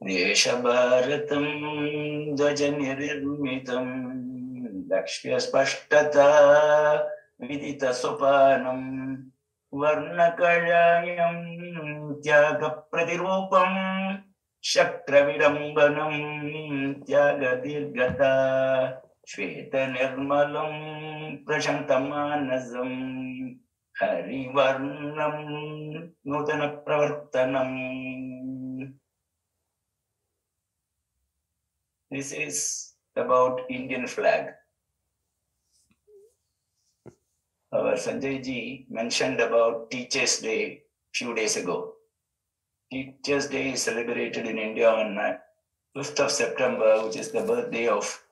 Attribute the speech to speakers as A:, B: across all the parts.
A: Deshabharatam dvajanirmitam lakshya spashtata vidita sopanam varnakayayam tyaga pradirupam shakravidambanam tyaga dirgata shveta nirmalam prashantamanasam harivarnam nutana pravartanam. This is about Indian flag. Our Sanjay ji mentioned about Teachers' Day few days ago. Teachers' Day is celebrated in India on 5th of September, which is the birthday of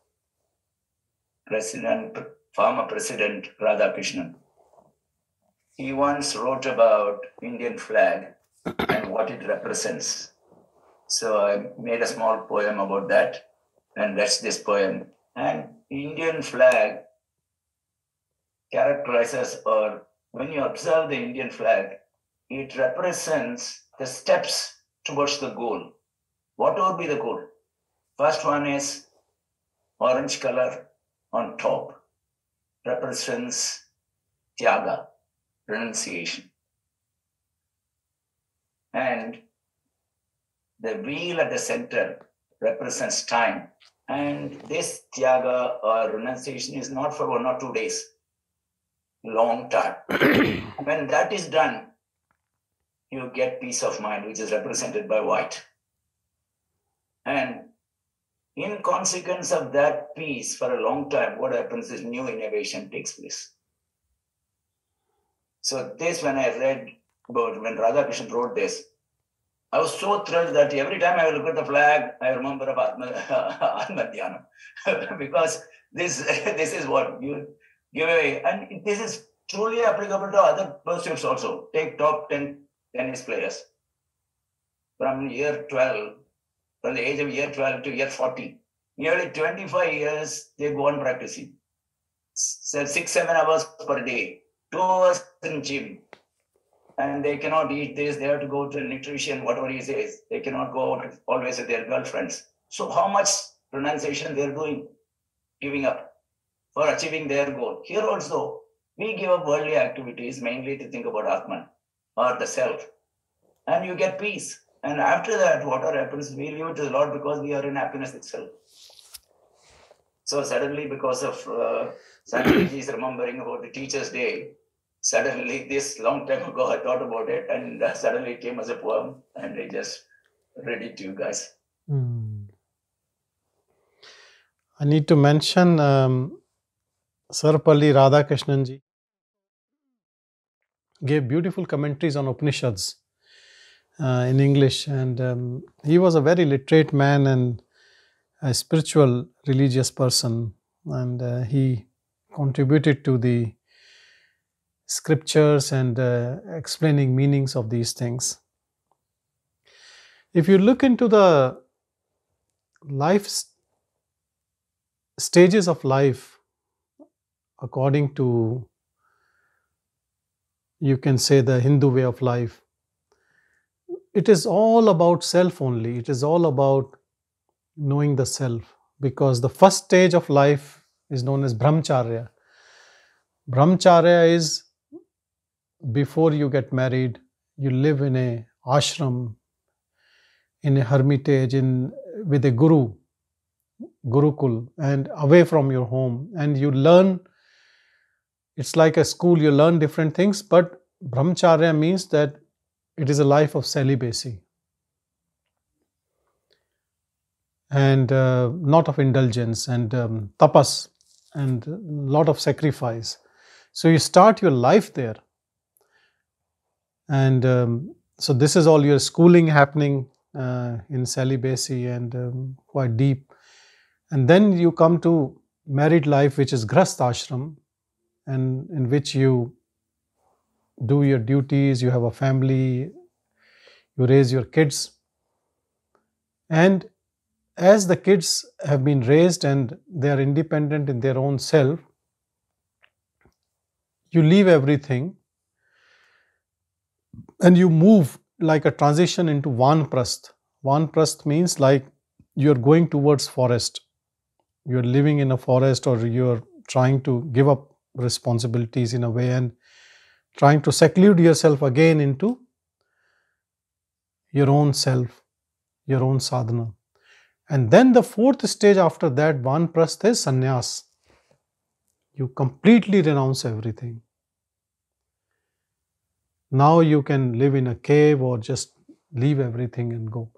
A: former President Radhakrishnan. He once wrote about Indian flag and what it represents. So I made a small poem about that. And that's this poem. And Indian flag characterizes, or when you observe the Indian flag, it represents the steps towards the goal. What would be the goal? First one is orange color on top, represents tyaga, renunciation. And the wheel at the center represents time. And this tyaga or renunciation is not for 1 or 2 days, long time. When that is done, you get peace of mind, which is represented by white. And in consequence of that peace for a long time, what happens is new innovation takes place. So this, when I read about when Radhakrishnan wrote this, I was so thrilled that every time I look at the flag, I remember of Atma Dhyanam. Because this is what you give away. And this is truly applicable to other pursuits also. Take top 10 tennis players. From year 12, from the age of year 12 to year 40, nearly 25 years, they go on practicing. So 6-7 hours per day, 2 hours in gym. And they cannot eat this, they have to go to nutrition, whatever he says. They cannot go out always with their girlfriends. So how much renunciation they're doing, giving up for achieving their goal. Here also, we give up worldly activities mainly to think about Atman or the self. And you get peace. And after that, whatever happens, we leave it to the Lord because we are in happiness itself. So suddenly, because of Sanjay ji is remembering about the Teachers' Day, suddenly, this long time ago, I thought about it, and suddenly it came as a poem, and I just read it to you guys.
B: I need to mention Sarpalli Radhakrishnan ji gave beautiful commentaries on Upanishads in English, and he was a very literate man and a spiritual, religious person, and he contributed to the scriptures and explaining meanings of these things. If you look into the stages of life, according to, you can say, the Hindu way of life, it is all about self only. It is all about knowing the self, because the first stage of life is known as brahmacharya. Brahmacharya is before you get married, you live in a ashram, in a hermitage, with a guru, gurukul, and away from your home, and you learn. It's like a school, you learn different things, but brahmacharya means that it is a life of celibacy and not of indulgence, and tapas, and a lot of sacrifice. So you start your life there, and so this is all your schooling happening in celibacy and quite deep. And then you come to married life, which is grahastha ashram, and in which you do your duties, you have a family, you raise your kids. And as the kids have been raised and they are independent in their own self, you leave everything and you move like a transition into Vanprasth. Vanprasth means like you're going towards forest. You're living in a forest, or you're trying to give up responsibilities in a way and trying to seclude yourself again into your own self, your own sadhana. And then the fourth stage after that, Vanprasth, is sannyas. You completely renounce everything. Now you can live in a cave or just leave everything and go.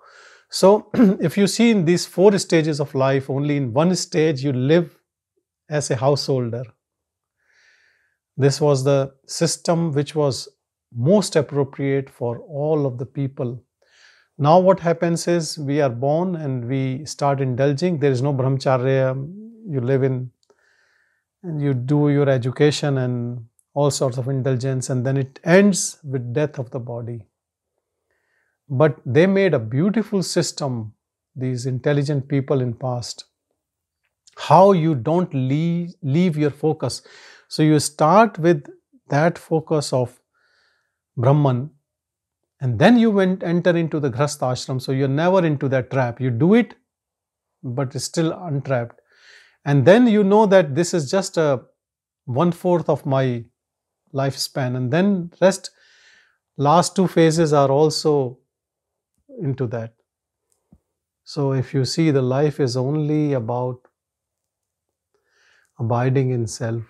B: So if you see in these four stages of life, only in one stage you live as a householder. This was the system which was most appropriate for all of the people. Now what happens is we are born and we start indulging. There is no brahmacharya. You live in and you do your education and all sorts of indulgence, and then it ends with death of the body. But they made a beautiful system, these intelligent people in past, how you don't leave your focus. So you start with that focus of Brahman, and then you enter into the Grahastha ashram. So you're never into that trap. You do it, but it's still untrapped. And then you know that this is just a 1/4 of my lifespan, and then last two phases are also into that. So if you see, the life is only about abiding in self.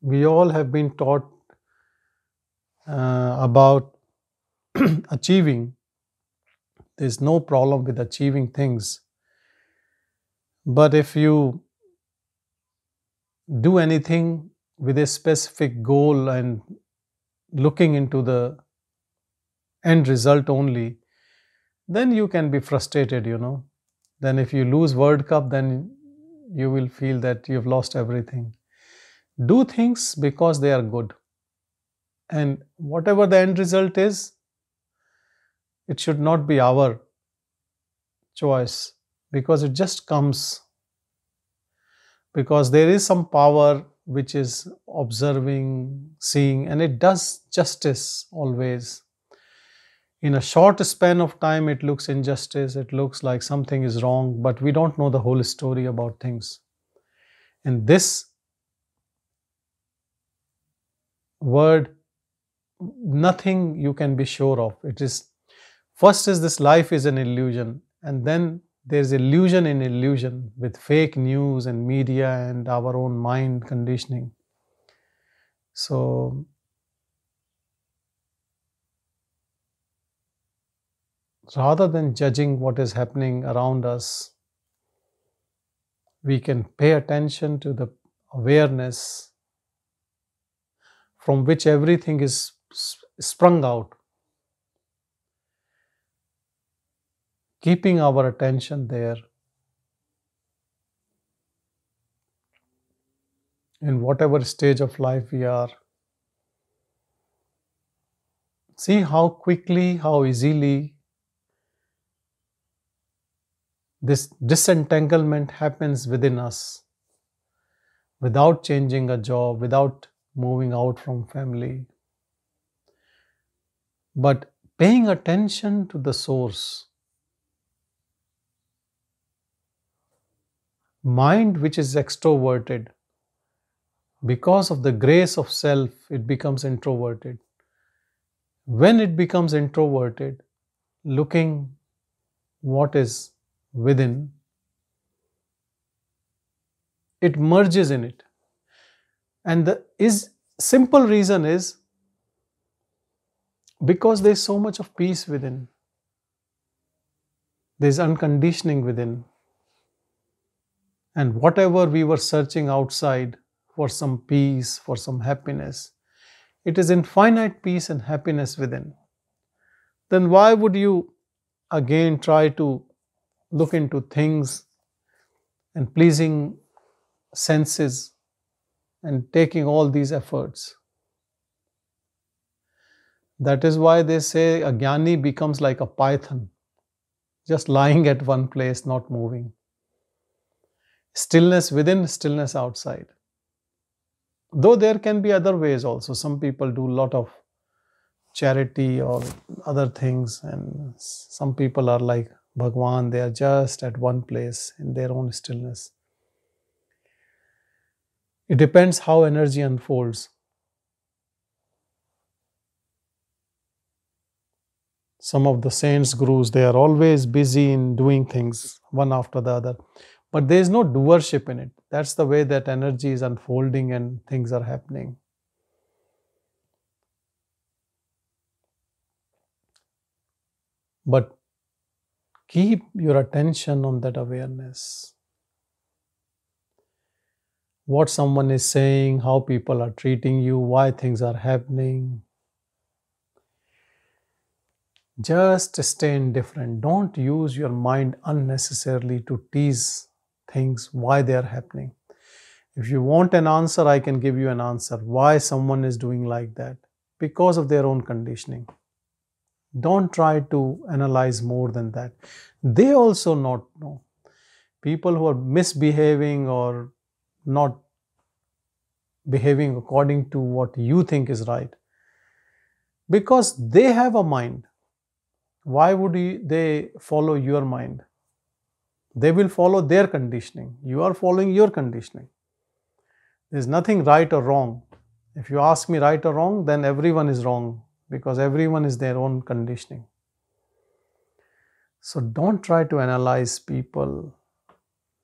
B: We all have been taught about achieving. There's no problem with achieving things. But if you do anything with a specific goal and looking into the end result only, then you can be frustrated, Then if you lose World Cup, then you will feel that you've lost everything. Do things because they are good. And whatever the end result is, it should not be our choice, because it just comes. Because there is some power which is observing, seeing, and it does justice always. In a short span of time, it looks injustice, it looks like something is wrong, but we don't know the whole story about things. And this word, nothing you can be sure of. It is, first is this life is an illusion, and then there's illusion in illusion with fake news and media and our own mind conditioning. So rather than judging what is happening around us, we can pay attention to the awareness from which everything is sprung out, keeping our attention there. In whatever stage of life we are, see how quickly, how easily this disentanglement happens within us, without changing a job, without moving out from family, but paying attention to the source. Mind which is extroverted, because of the grace of self, it becomes introverted. When it becomes introverted, looking what is within, it merges in it. And the simple reason is because there is so much of peace within. There is unconditioning within. And whatever we were searching outside for some peace, for some happiness, it is infinite peace and happiness within. Then why would you again try to look into things and pleasing senses and taking all these efforts? That is why they say a jnani becomes like a python, just lying at one place, not moving. Stillness within, stillness outside. Though there can be other ways also. Some people do a lot of charity or other things, and some people are like Bhagavan, they are just at one place in their own stillness. It depends how energy unfolds. Some of the saints, gurus, they are always busy in doing things one after the other, but there is no doership in it. That's the way that energy is unfolding and things are happening. But keep your attention on that awareness. What someone is saying, how people are treating you, why things are happening. Just stay indifferent. Don't use your mind unnecessarily to tease things, why they are happening. If you want an answer, I can give you an answer. Why someone is doing like that? Because of their own conditioning. Don't try to analyze more than that. They also not know. People who are misbehaving or not behaving according to what you think is right, because they have a mind. Why would they follow your mind? They will follow their conditioning. You are following your conditioning. There's nothing right or wrong. If you ask me right or wrong, then everyone is wrong, because everyone is their own conditioning. So don't try to analyze people.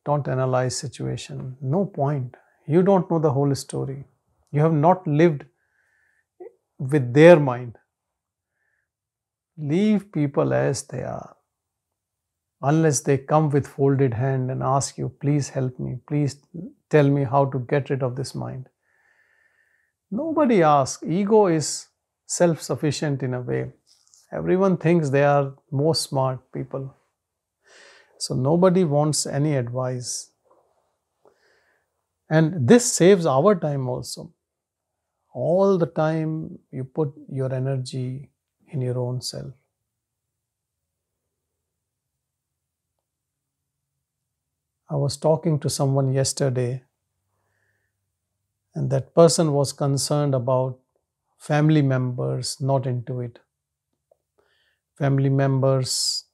B: Don't analyze situation. No point. You don't know the whole story. You have not lived with their mind. Leave people as they are. Unless they come with folded hand and ask you, please help me, please tell me how to get rid of this mind. Nobody asks. Ego is self-sufficient in a way. Everyone thinks they are most smart people. So nobody wants any advice. And this saves our time also. All the time you put your energy in your own self. I was talking to someone yesterday, and that person was concerned about family members not into it. Family members,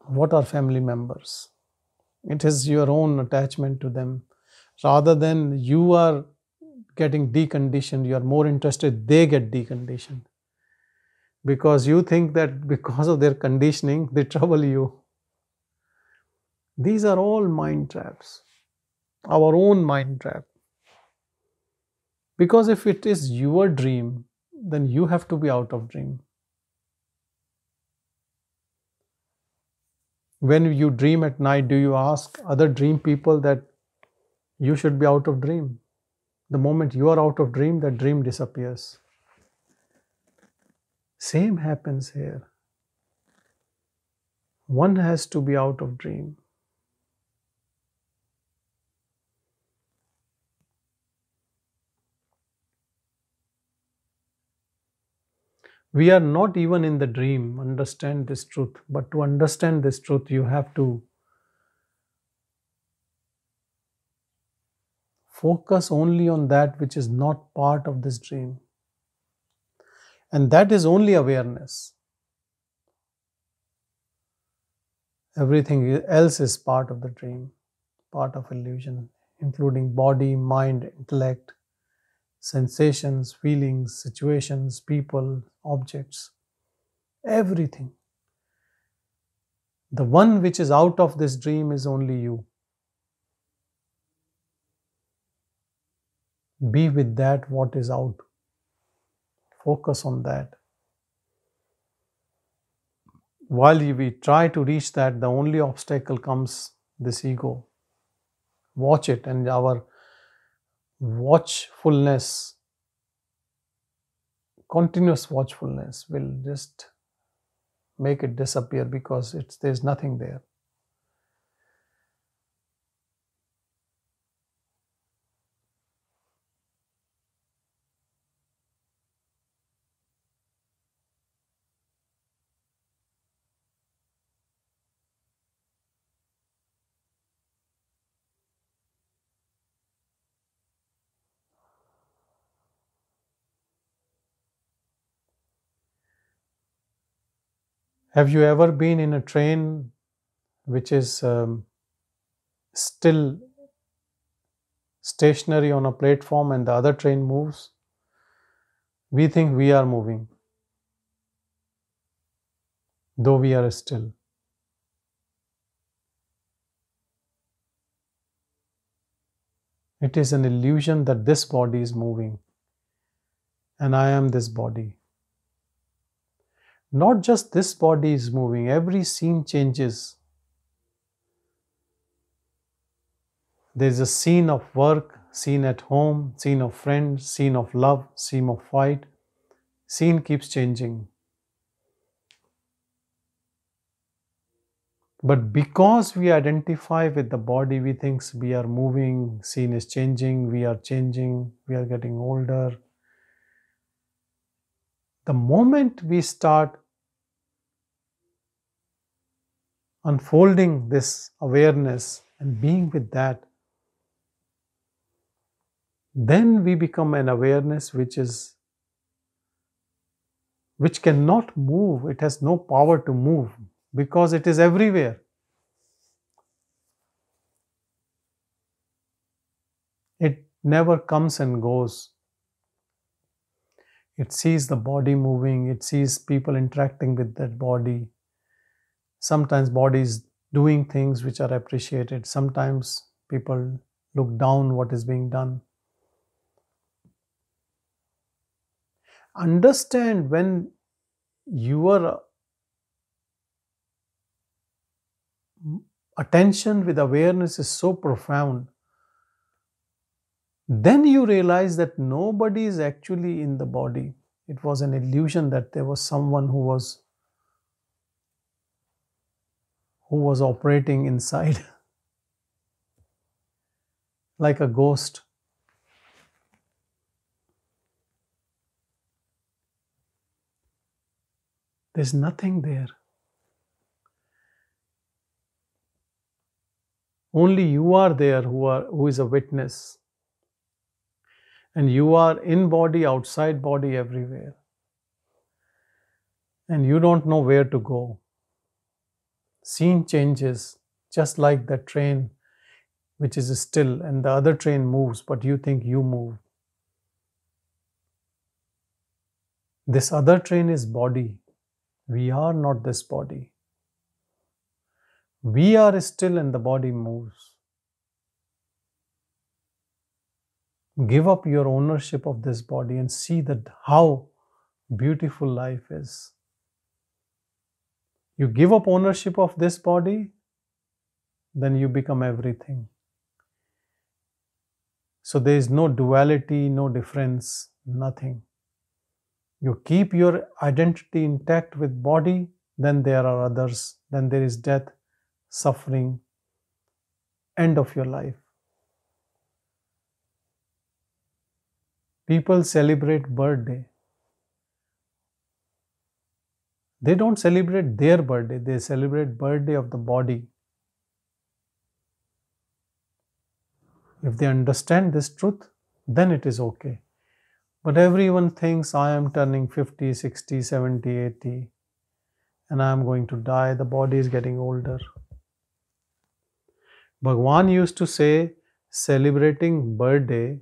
B: what are family members? It is your own attachment to them. Rather than you are getting deconditioned, you are more interested they get deconditioned. Because you think that because of their conditioning, they trouble you. These are all mind traps. Our own mind trap. Because if it is your dream, then you have to be out of dream. When you dream at night, do you ask other dream people that you should be out of dream? The moment you are out of dream, that dream disappears. Same happens here. One has to be out of dream. We are not even in the dream. Understand this truth. But to understand this truth, you have to focus only on that which is not part of this dream. And that is only awareness. Everything else is part of the dream, part of illusion, including body, mind, intellect, sensations, feelings, situations, people, objects, everything. The one which is out of this dream is only you. Be with that what is out. Focus on that. While we try to reach that, the only obstacle comes this ego. Watch it, and our watchfulness, continuous watchfulness will just make it disappear, because there's nothing there. Have you ever been in a train which is still stationary on a platform and the other train moves? We think we are moving, though we are still. It is an illusion that this body is moving and I am this body. Not just this body is moving, every scene changes. There's a scene of work, scene at home, scene of friends, scene of love, scene of fight. Scene keeps changing. But because we identify with the body, we think we are moving, scene is changing, we are getting older. The moment we start unfolding this awareness and being with that, then we become an awareness which cannot move. It has no power to move because it is everywhere. It never comes and goes. It sees the body moving, it sees people interacting with that body. Sometimes bodies doing things which are appreciated. Sometimes people look down what is being done. Understand, when your attention with awareness is so profound, then you realize that nobody is actually in the body. It was an illusion that there was someone who was operating inside like a ghost. There's nothing there. Only you are there who is a witness. And you are in body, outside body, everywhere. And you don't know where to go. Scene changes, just like the train which is still and the other train moves, but you think you move. This other train is body. We are not this body. We are still and the body moves. Give up your ownership of this body and see that how beautiful life is. You give up ownership of this body, then you become everything. So there is no duality, no difference, nothing. You keep your identity intact with body, then there are others, then there is death, suffering, end of your life. People celebrate birthday. They don't celebrate their birthday, they celebrate birthday of the body. If they understand this truth, then it is okay. But everyone thinks I am turning 50, 60, 70, 80 and I am going to die. The body is getting older. Bhagavan used to say, celebrating birthday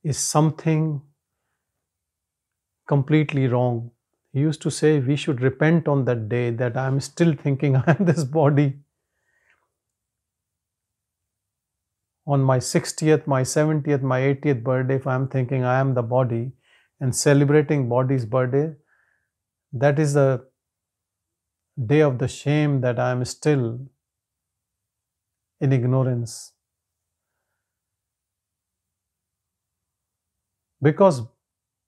B: is something completely wrong. He used to say we should repent on that day that I am still thinking I am this body. On my 60th, my 70th, my 80th birthday, if I am thinking I am the body and celebrating body's birthday, that is the day of the shame that I am still in ignorance. Because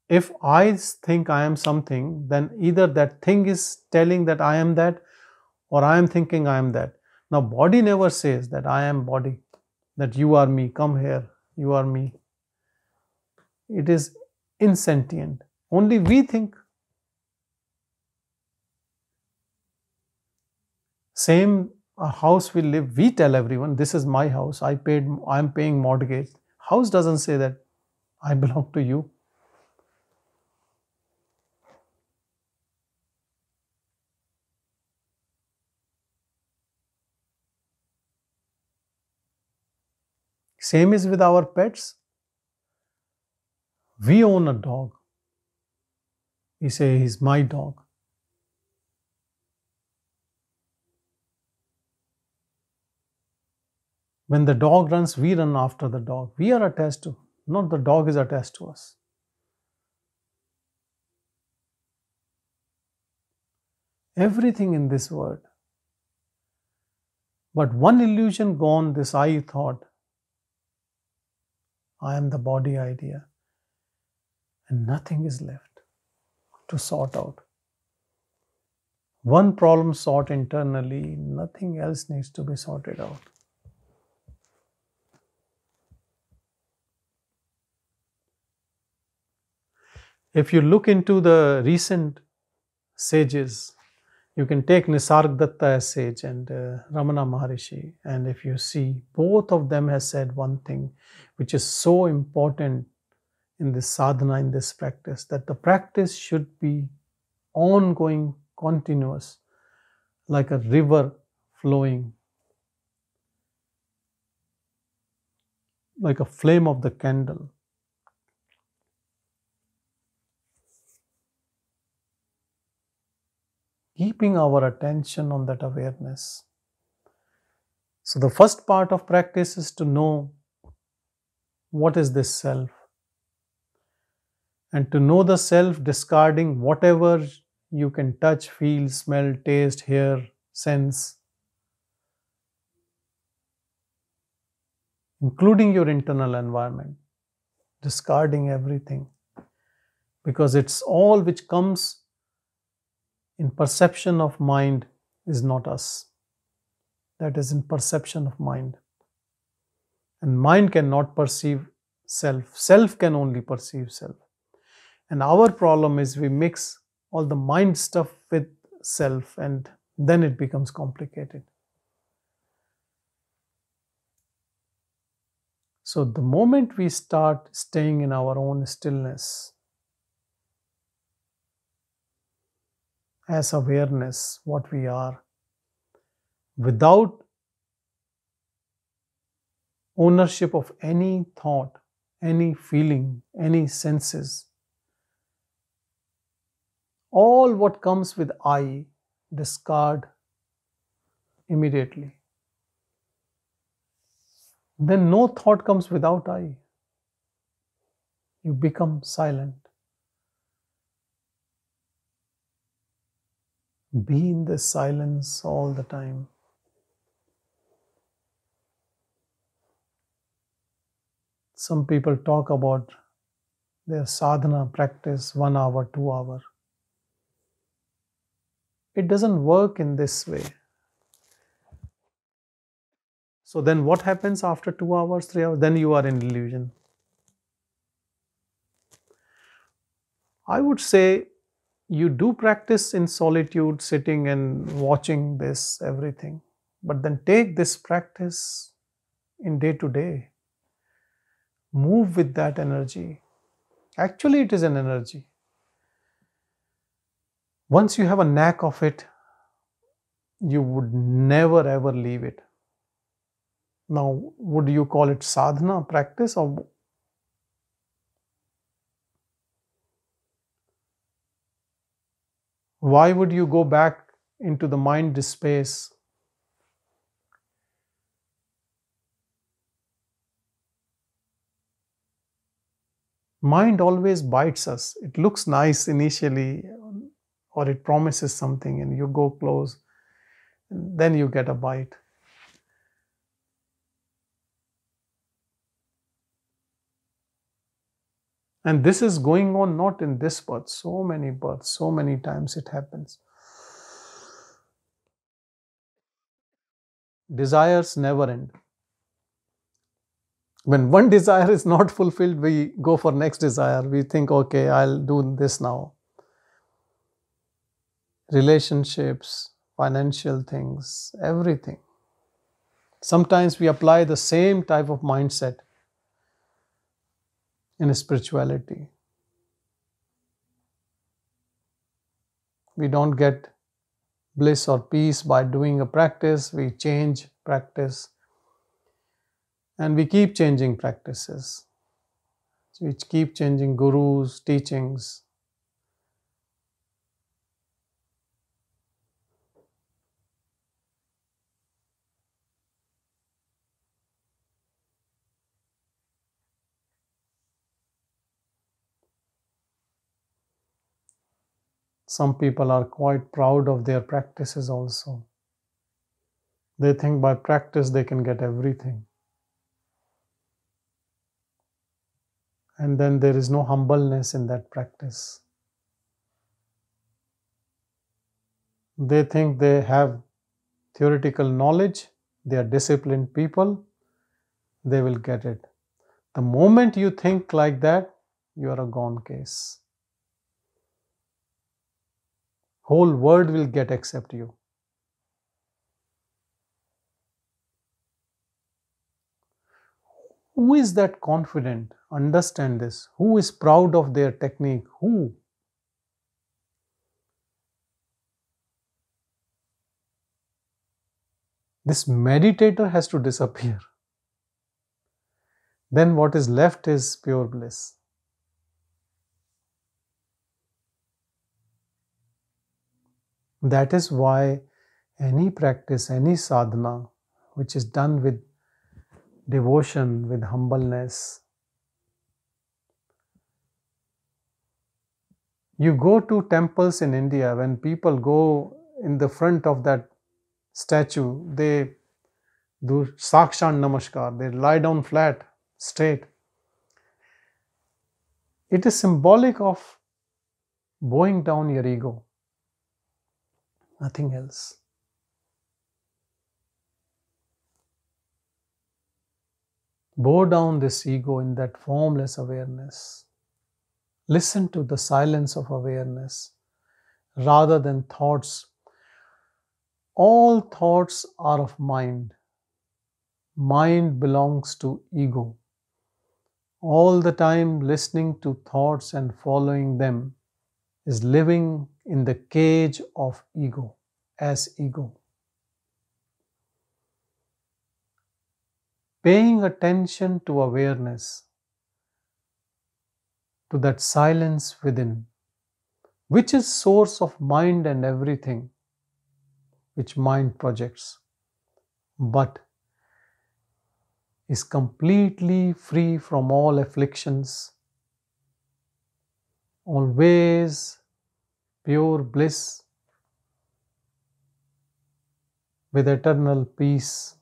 B: if I think I am something, then either that thing is telling that I am that, or I am thinking I am that. Now, body never says that I am body, that you are me, come here, you are me. It is insentient. Only we think. Same house we live, we tell everyone, this is my house, I am paying mortgage. House doesn't say that I belong to you. Same is with our pets. We own a dog. We say, he's my dog. When the dog runs, we run after the dog. We are attached to, not the dog is attached to us. Everything in this world. But one illusion gone, this I thought, I am the body idea, and nothing is left to sort out. One problem sought internally, nothing else needs to be sorted out. If you look into the recent sages, you can take Nisargadatta as sage and Ramana Maharshi, and if you see, both of them has said one thing which is so important in this sadhana, in this practice, that the practice should be ongoing, continuous, like a river flowing, like a flame of the candle. Keeping our attention on that awareness. So the first part of practice is to know what is this self. And to know the self, discarding whatever you can touch, feel, smell, taste, hear, sense, including your internal environment, discarding everything, because it's all which comes in perception of mind is not us. That is in perception of mind. And mind cannot perceive self. Self can only perceive self. And our problem is we mix all the mind stuff with self, and then it becomes complicated. So the moment we start staying in our own stillness, as awareness, what we are, without ownership of any thought, any feeling, any senses, all what comes with I, discard immediately. Then no thought comes without I. You become silent. Be in this silence all the time. Some people talk about their sadhana practice 1 hour, 2 hour. It doesn't work in this way. So then what happens after 2 hours, 3 hours? Then you are in illusion. I would say you do practice in solitude, sitting and watching this, everything. But then take this practice in day to day. Move with that energy. Actually, it is an energy. Once you have a knack of it, you would never ever leave it. Now, would you call it sadhana, practice, or why would you go back into the mind space? Mind always bites us. It looks nice initially, or it promises something, and you go close, and then you get a bite. And this is going on not in this birth, so many births, so many times it happens. Desires never end. When one desire is not fulfilled, we go for next desire. We think, okay, I'll do this now. Relationships, financial things, everything. Sometimes we apply the same type of mindset in spirituality. We don't get bliss or peace by doing a practice. We change practice. And we keep changing practices. We keep changing gurus, teachings. Some people are quite proud of their practices also. They think by practice they can get everything. And then there is no humbleness in that practice. They think they have theoretical knowledge, they are disciplined people, they will get it. The moment you think like that, you are a gone case. Whole world will get except you. Who is that confident? Understand this. Who is proud of their technique? Who? This meditator has to disappear. Then what is left is pure bliss. That is why any practice, any sadhana, which is done with devotion, with humbleness, you go to temples in India, when people go in the front of that statue, they do Sakshan Namaskar, they lie down flat, straight. It is symbolic of bowing down your ego, nothing else. Bow down this ego in that formless awareness. Listen to the silence of awareness rather than thoughts. All thoughts are of mind. Mind belongs to ego. All the time listening to thoughts and following them is living in the cage of ego, as ego. Paying attention to awareness, to that silence within, which is source of mind and everything which mind projects, but is completely free from all afflictions, always pure bliss with eternal peace.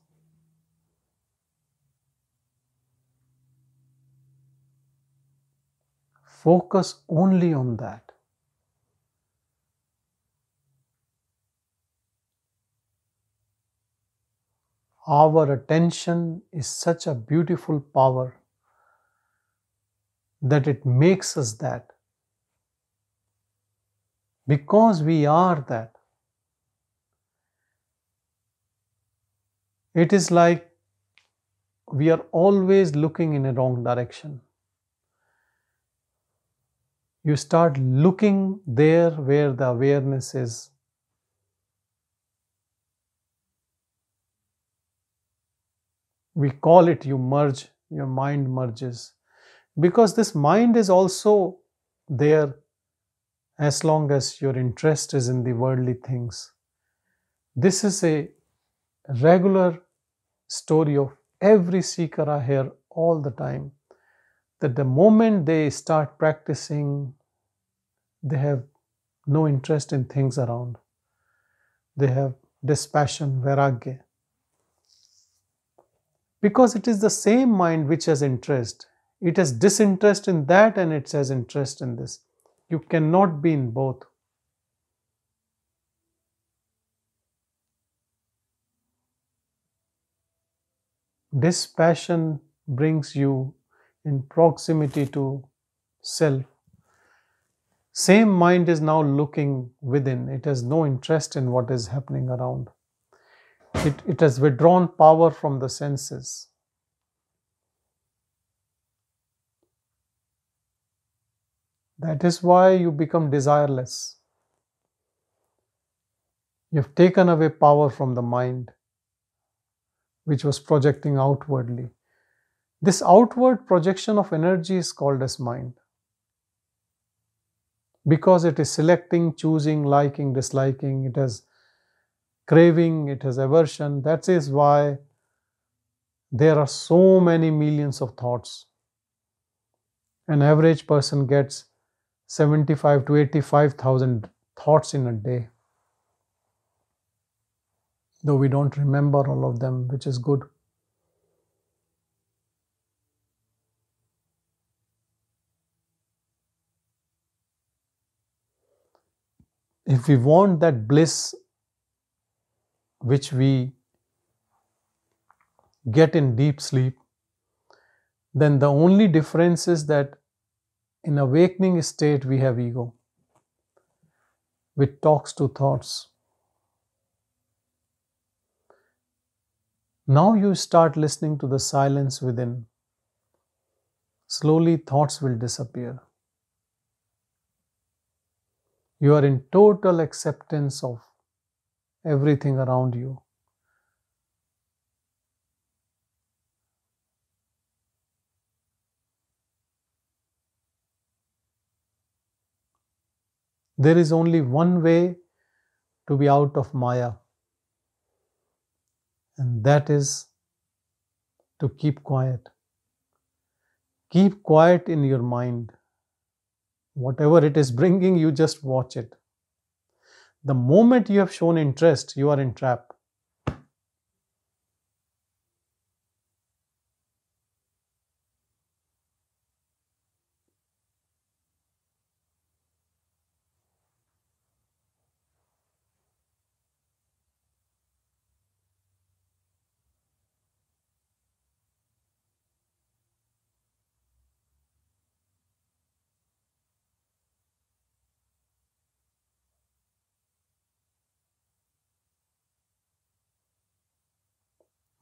B: Focus only on that. Our attention is such a beautiful power that it makes us that. Because we are that. It is like we are always looking in a wrong direction. You start looking there where the awareness is. We call it you merge, your mind merges. Because this mind is also there as long as your interest is in the worldly things. This is a regular story of every seeker I hear all the time, that the moment they start practicing, they have no interest in things around. They have dispassion, vairagya. Because it is the same mind which has interest. It has disinterest in that and it has interest in this. You cannot be in both. Dispassion brings you in proximity to self. Same mind is now looking within. It has no interest in what is happening around. It has withdrawn power from the senses. That is why you become desireless. You have taken away power from the mind, which was projecting outwardly. This outward projection of energy is called as mind, because it is selecting, choosing, liking, disliking, it has craving, it has aversion. That is why there are so many millions of thoughts. An average person gets 75 to 85,000 thoughts in a day, though we don't remember all of them, which is good. If we want that bliss which we get in deep sleep, then the only difference is that in awakening state we have ego, which talks to thoughts. Now you start listening to the silence within. Slowly thoughts will disappear. You are in total acceptance of everything around you. There is only one way to be out of Maya, and that is to keep quiet. Keep quiet in your mind. Whatever it is bringing, you just watch it. The moment you have shown interest, you are in trap.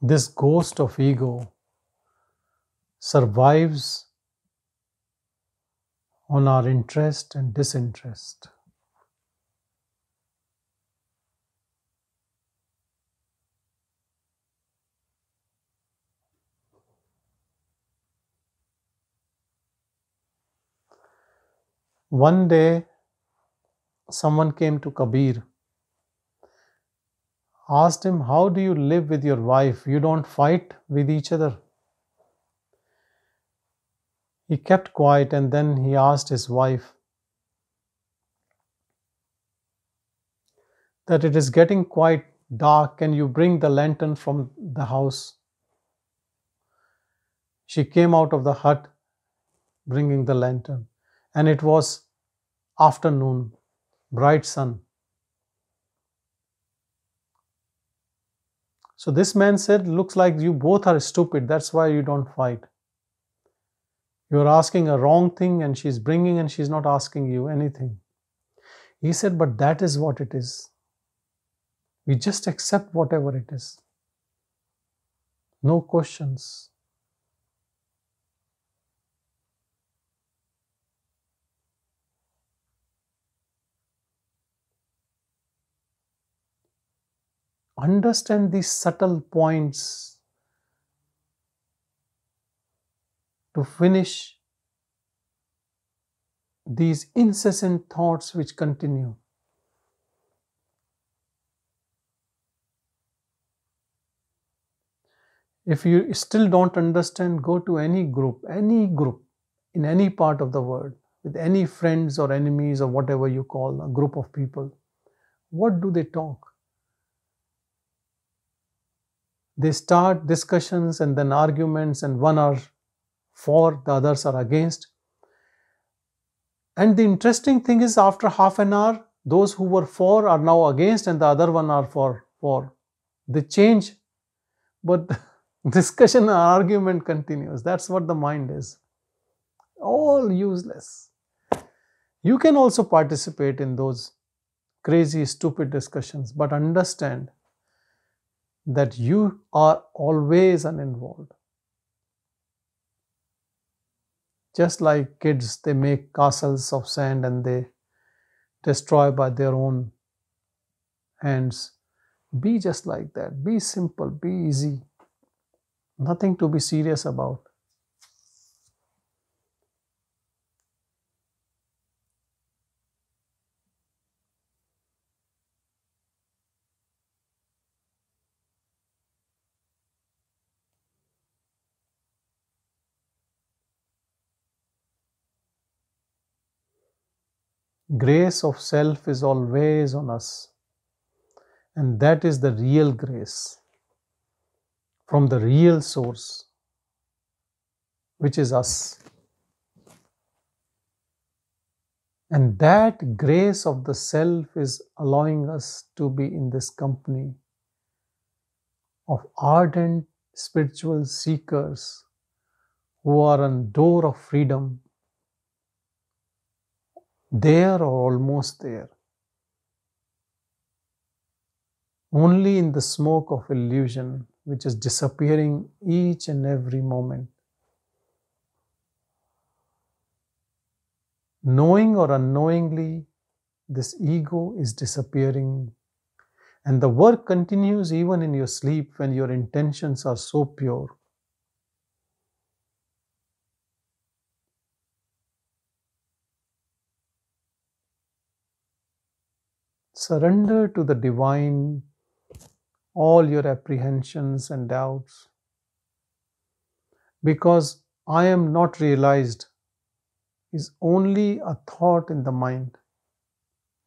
B: This ghost of ego survives on our interest and disinterest. One day, someone came to Kabir, asked him, "How do you live with your wife? You don't fight with each other?" He kept quiet and then he asked his wife that it is getting quite dark. Can you bring the lantern from the house? She came out of the hut bringing the lantern, and it was afternoon, bright sun. So this man said, "Looks like you both are stupid. That's why you don't fight. You're asking a wrong thing and she's bringing and she's not asking you anything." He said, "But that is what it is. We just accept whatever it is. No questions." Understand these subtle points to finish these incessant thoughts which continue. If you still don't understand, go to any group in any part of the world, with any friends or enemies or whatever you call a group of people. What do they talk? They start discussions and then arguments, and one are for, the others are against. And the interesting thing is, after half an hour, those who were for are now against and the other one are for. They change, but discussion and argument continues. That's what the mind is. All useless. You can also participate in those crazy, stupid discussions, but understand that you are always uninvolved. Just like kids, they make castles of sand and they destroy by their own hands. Be just like that. Be simple, be easy. Nothing to be serious about. Grace of self is always on us. And that is the real grace from the real source, which is us. And that grace of the self is allowing us to be in this company of ardent spiritual seekers who are on the door of freedom, there or almost there, only in the smoke of illusion which is disappearing each and every moment. Knowing or unknowingly, this ego is disappearing, and the work continues even in your sleep when your intentions are so pure. Surrender to the divine all your apprehensions and doubts, because I am not realized is only a thought in the mind.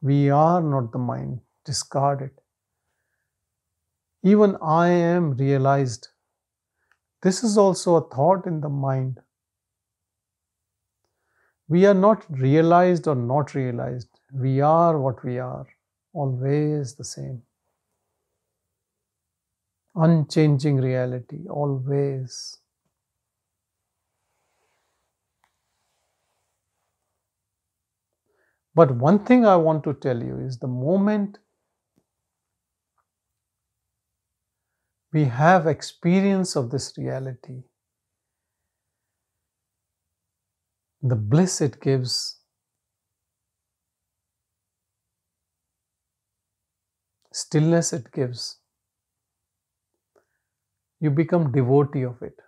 B: We are not the mind. Discard it. Even I am realized. This is also a thought in the mind. We are not realized or not realized. We are what we are, always the same. Unchanging reality, always. But one thing I want to tell you is the moment we have experience of this reality, the bliss it gives, stillness it gives, you become devotee of it.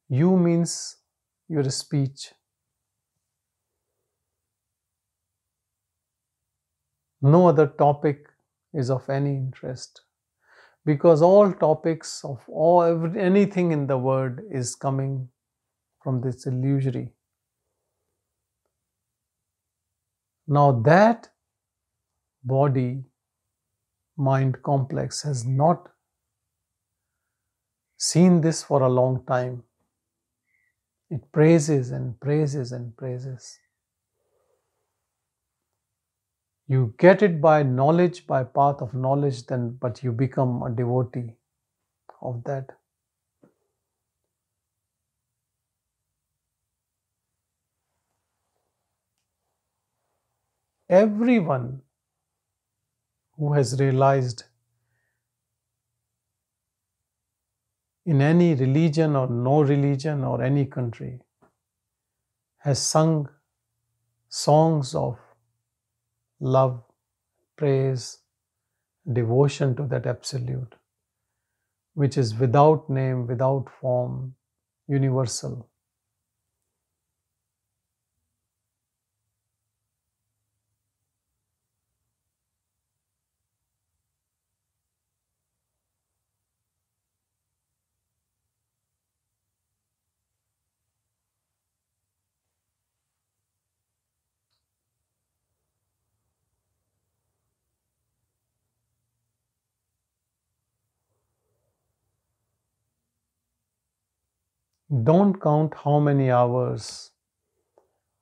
B: You means your speech. No other topic is of any interest, because all topics of anything in the world is coming from this illusory. Now that body mind complex has not seen this for a long time. It praises and praises and praises. You get it by knowledge, by path of knowledge, then but you become a devotee of that. Everyone who has realized in any religion or no religion or any country has sung songs of love, praise, devotion to that absolute, which is without name, without form, universal. Don't count how many hours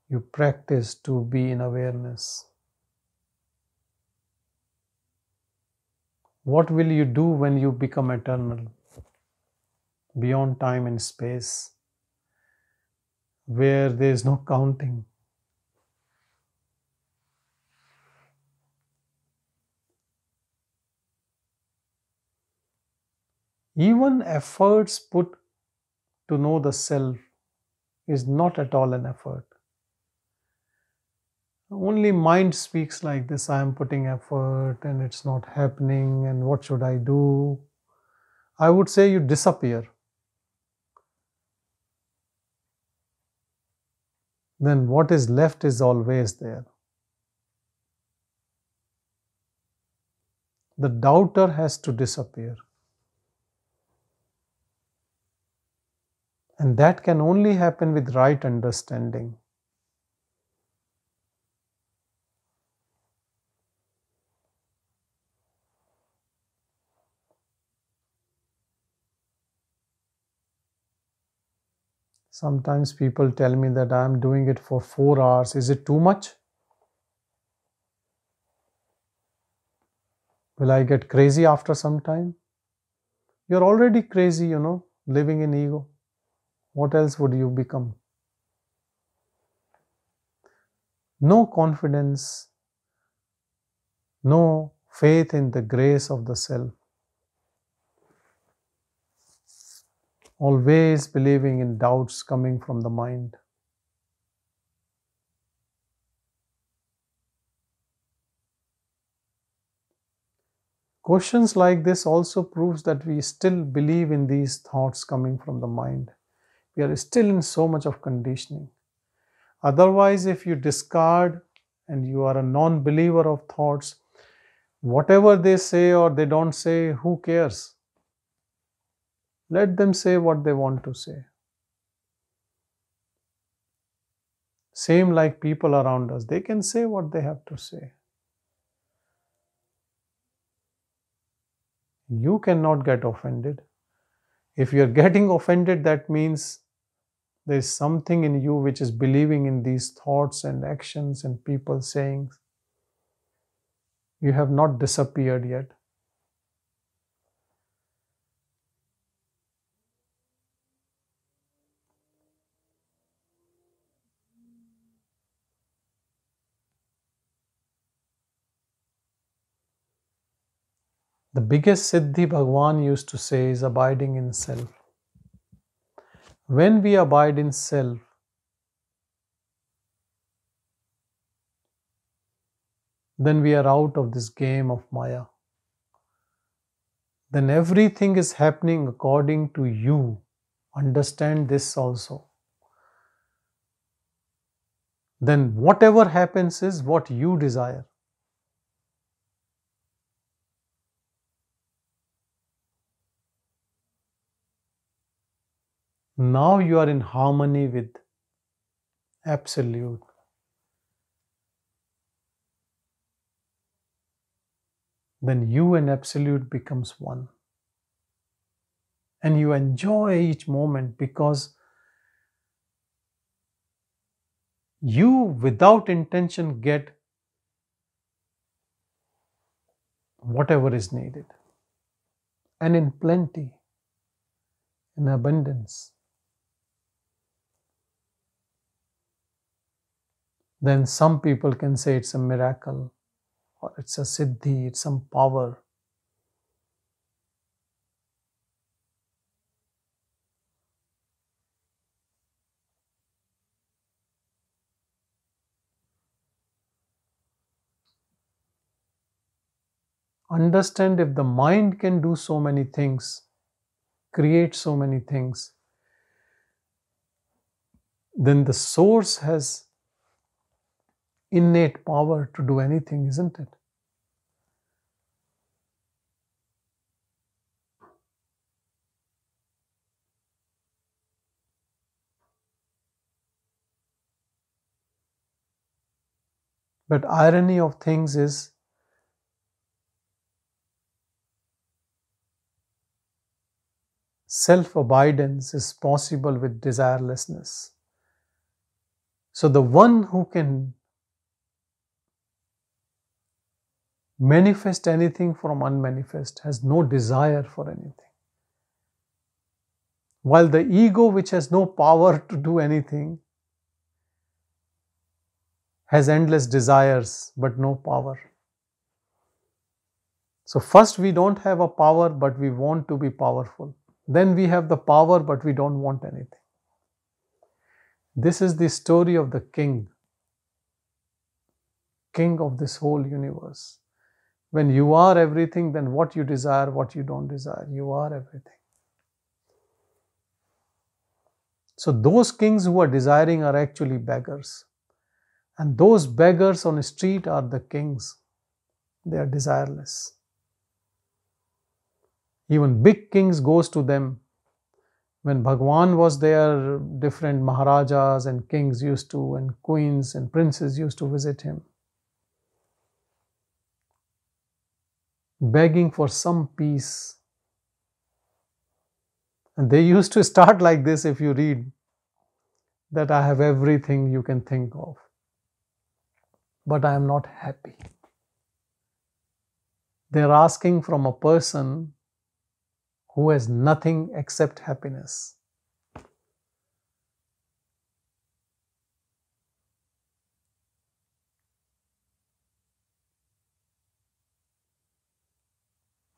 B: you practice to be in awareness. What will you do when you become eternal, beyond time and space, where there is no counting? Even efforts put to know the self is not at all an effort. Only mind speaks like this, I am putting effort and it's not happening and what should I do? I would say you disappear. Then what is left is always there. The doubter has to disappear. And that can only happen with right understanding. Sometimes people tell me that I am doing it for 4 hours. Is it too much? Will I get crazy after some time? You're already crazy, living in ego. What else would you become? No confidence, no faith in the grace of the self. Always believing in doubts coming from the mind. Questions like this also proves that we still believe in these thoughts coming from the mind. We are still in so much of conditioning. Otherwise, if you discard and you are a non-believer of thoughts, whatever they say or they don't say, who cares? Let them say what they want to say. Same like people around us. They can say what they have to say. You cannot get offended. If you are getting offended, that means there is something in you which is believing in these thoughts and actions and people saying. You have not disappeared yet. The biggest Siddhi Bhagavan used to say is abiding in self. When we abide in self, then we are out of this game of Maya. Then everything is happening according to you. Understand this also. Then whatever happens is what you desire. Now you are in harmony with Absolute. Then you and Absolute becomes one. And you enjoy each moment because you without intention get whatever is needed. And in plenty, in abundance. Then some people can say it's a miracle or it's a siddhi, it's some power. Understand, if the mind can do so many things, create so many things, then the source has innate power to do anything, isn't it? But irony of things is, self-abidance is possible with desirelessness. So the one who can manifest anything from unmanifest has no desire for anything. While the ego, which has no power to do anything, has endless desires but no power. So first we don't have a power but we want to be powerful. Then we have the power but we don't want anything. This is the story of the king of this whole universe. When you are everything, then what you desire, what you don't desire, you are everything. So those kings who are desiring are actually beggars. And those beggars on the street are the kings. They are desireless. Even big kings goes to them. When Bhagavan was there, different Maharajas and kings used to, and queens and princes used to visit him, begging for some peace. And they used to start like this, if you read. that I have everything you can think of, but I am not happy. They're asking from a person who has nothing except happiness.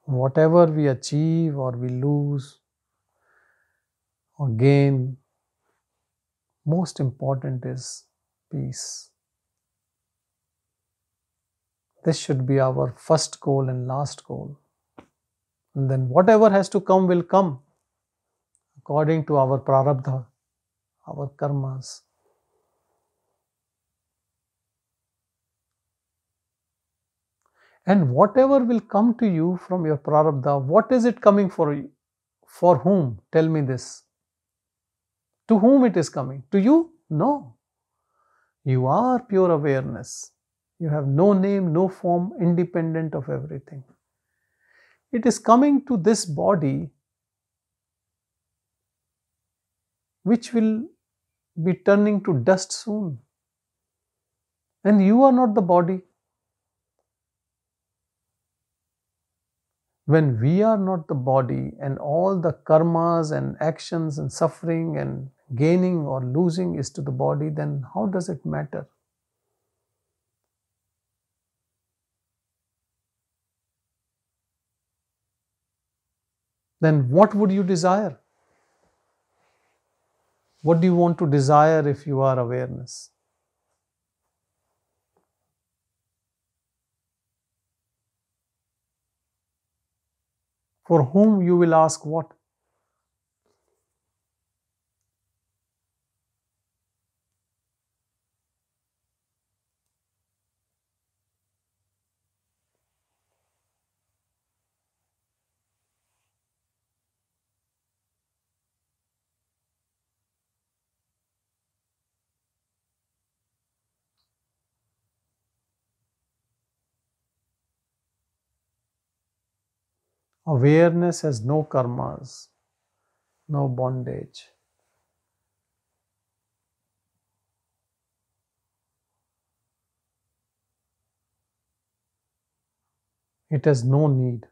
B: Whatever we achieve or we lose or gain, most important is peace. This should be our first goal and last goal. And then whatever has to come will come according to our prarabdha, our karmas. And whatever will come to you from your prarabdha, what is it coming for you? For whom? Tell me this. To whom it is coming? To you? No. You are pure awareness. You have no name, no form, independent of everything. It is coming to this body which will be turning to dust soon. And you are not the body. When we are not the body and all the karmas and actions and suffering and gaining or losing is to the body, then how does it matter? Then what would you desire? What do you want to desire if you are awareness? For whom you will ask what? Awareness has no karmas, no bondage. It has no need.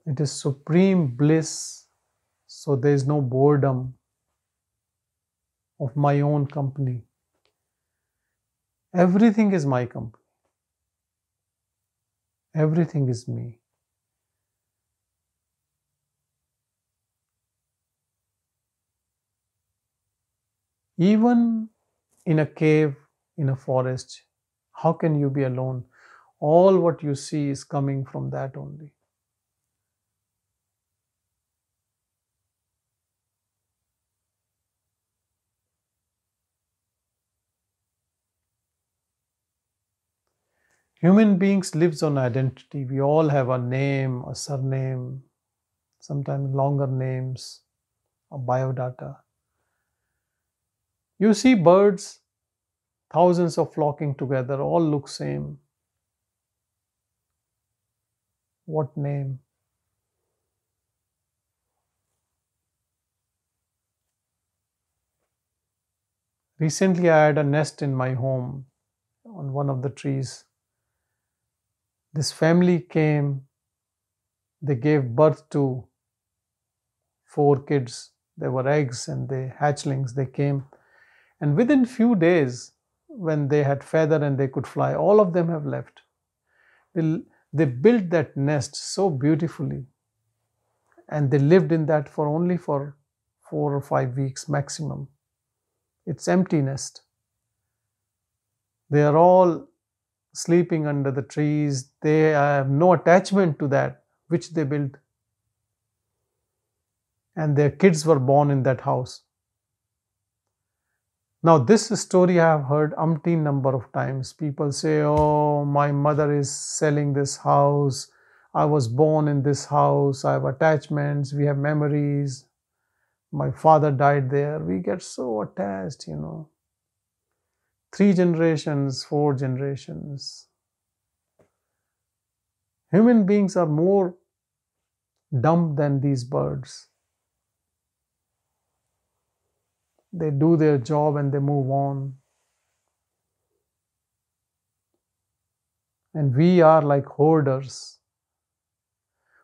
B: It is supreme bliss, so there is no boredom of my own company. Everything is my company. Everything is me. Even in a cave, in a forest, how can you be alone? All what you see is coming from that only. Human beings lives on identity. We all have a name, a surname, sometimes longer names, a biodata. You see birds, thousands of flocking together, all look same. What name? Recently I had a nest in my home on one of the trees. This family came, they gave birth to 4 kids. There were eggs and the hatchlings, they came. And within few days, when they had feather and they could fly, all of them have left. They built that nest so beautifully. And they lived in that for only for 4 or 5 weeks maximum. It's empty nest. They are all sleeping under the trees. They have no attachment to that which they built. And their kids were born in that house. Now this story I have heard umpteen number of times. People say, oh, my mother is selling this house. I was born in this house. I have attachments. We have memories. My father died there. We get so attached, 3 generations, 4 generations. Human beings are more dumb than these birds. They do their job and they move on. And we are like hoarders.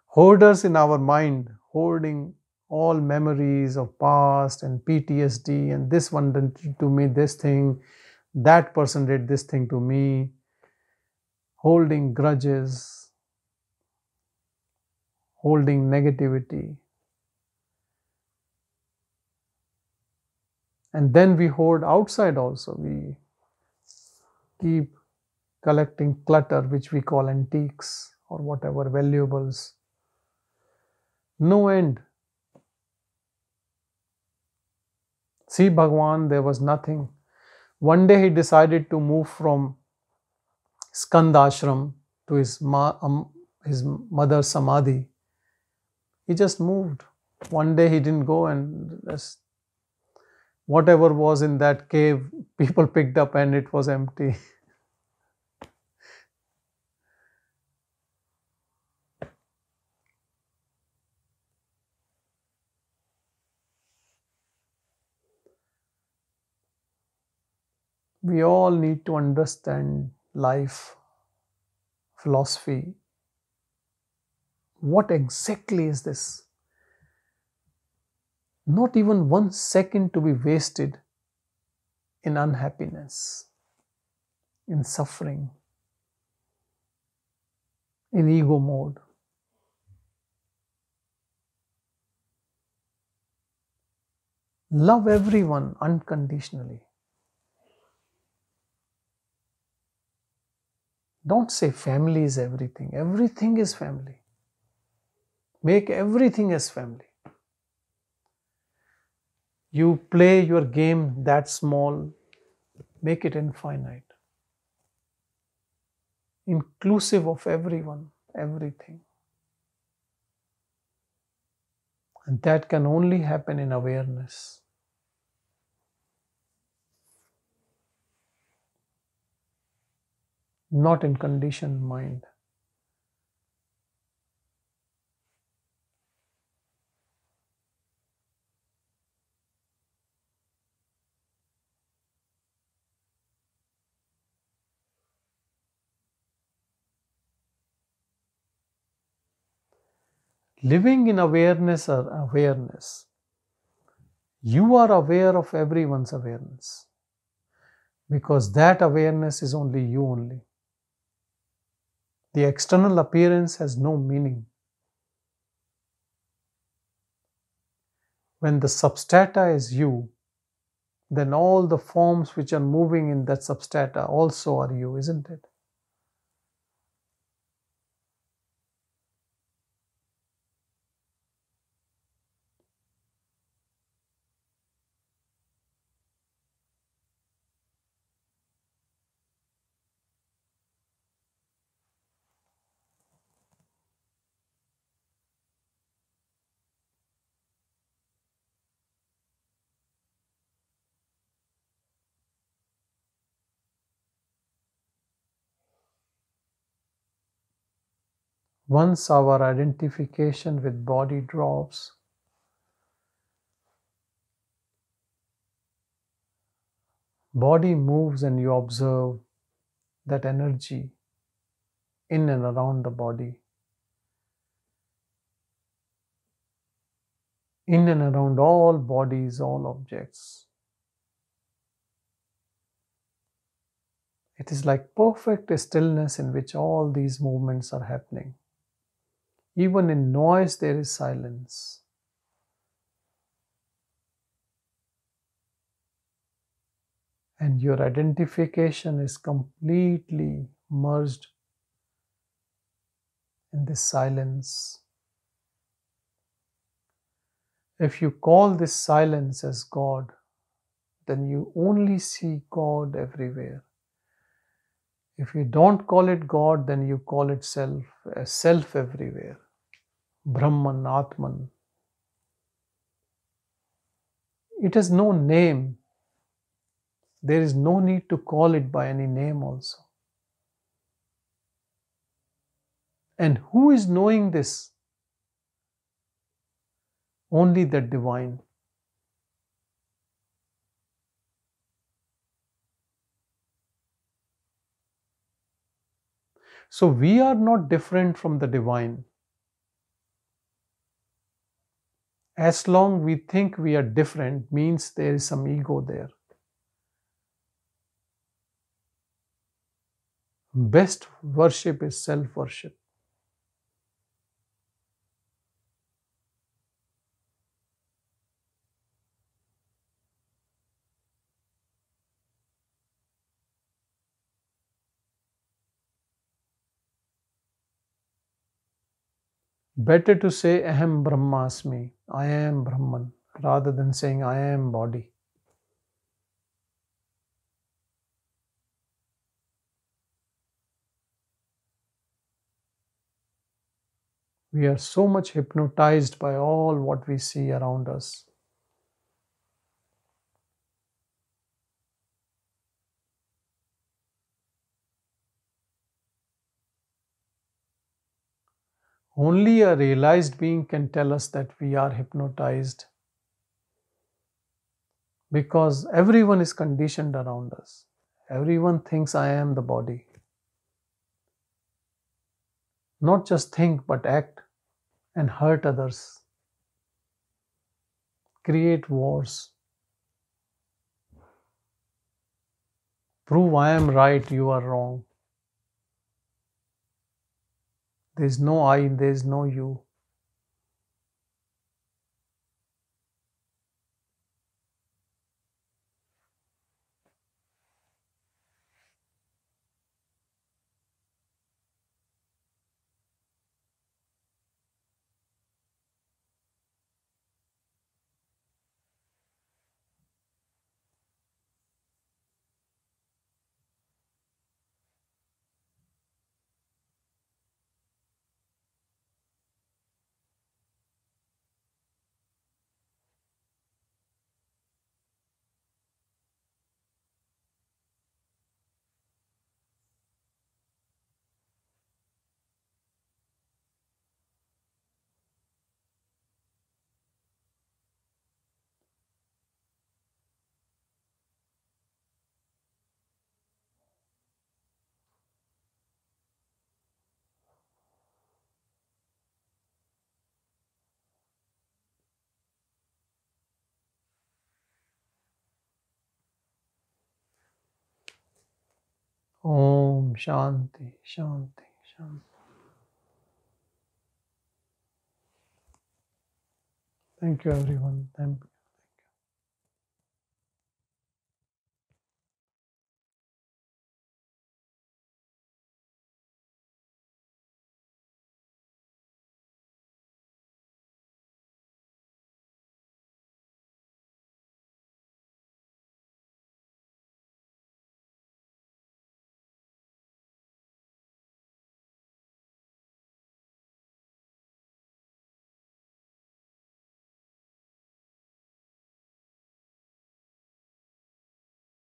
B: Hoarders in our mind, hoarding all memories of past and PTSD, and this one did to me this thing, that person did this thing to me, holding grudges, holding negativity. And then we hoard outside also. We keep collecting clutter, which we call antiques or whatever, valuables. No end. See, Bhagavan, there was nothing. One day he decided to move from Skanda ashram to his mother's samadhi. He just moved. One day he didn't go, and just whatever was in that cave, people picked up and it was empty. We all need to understand life, philosophy. What exactly is this? Not even 1 second to be wasted in unhappiness, in suffering, in ego mode. Love everyone unconditionally. Don't say family is everything. Everything is family. Make everything as family. You play your game that small, make it infinite. Inclusive of everyone, everything. And that can only happen in awareness. Not in conditioned mind. Living in awareness or awareness, you are aware of everyone's awareness, because that awareness is only you only. The external appearance has no meaning. When the substrata is you, then all the forms which are moving in that substrata also are you, isn't it? Once our identification with body drops, body moves and you observe that energy in and around the body, in and around all bodies, all objects. It is like perfect stillness in which all these movements are happening. Even in noise, there is silence. And your identification is completely merged in this silence. If you call this silence as God, then you only see God everywhere. If you don't call it God, then you call it self, as self everywhere. Brahman, Atman. It has no name. There is no need to call it by any name also. And who is knowing this? only that divine. So we are not different from the divine. As long we think we are different means there is some ego there. Best worship is self-worship. Better to say Aham Brahmasmi, I am Brahman, rather than saying I am body. We are so much hypnotized by all what we see around us. Only a realized being can tell us that we are hypnotized, because everyone is conditioned around us. Everyone thinks I am the body. Not just think, but act and hurt others, create wars, prove I am right, you are wrong. There is no I, there is no you. Om Shanti, Shanti, Shanti. Thank you, everyone.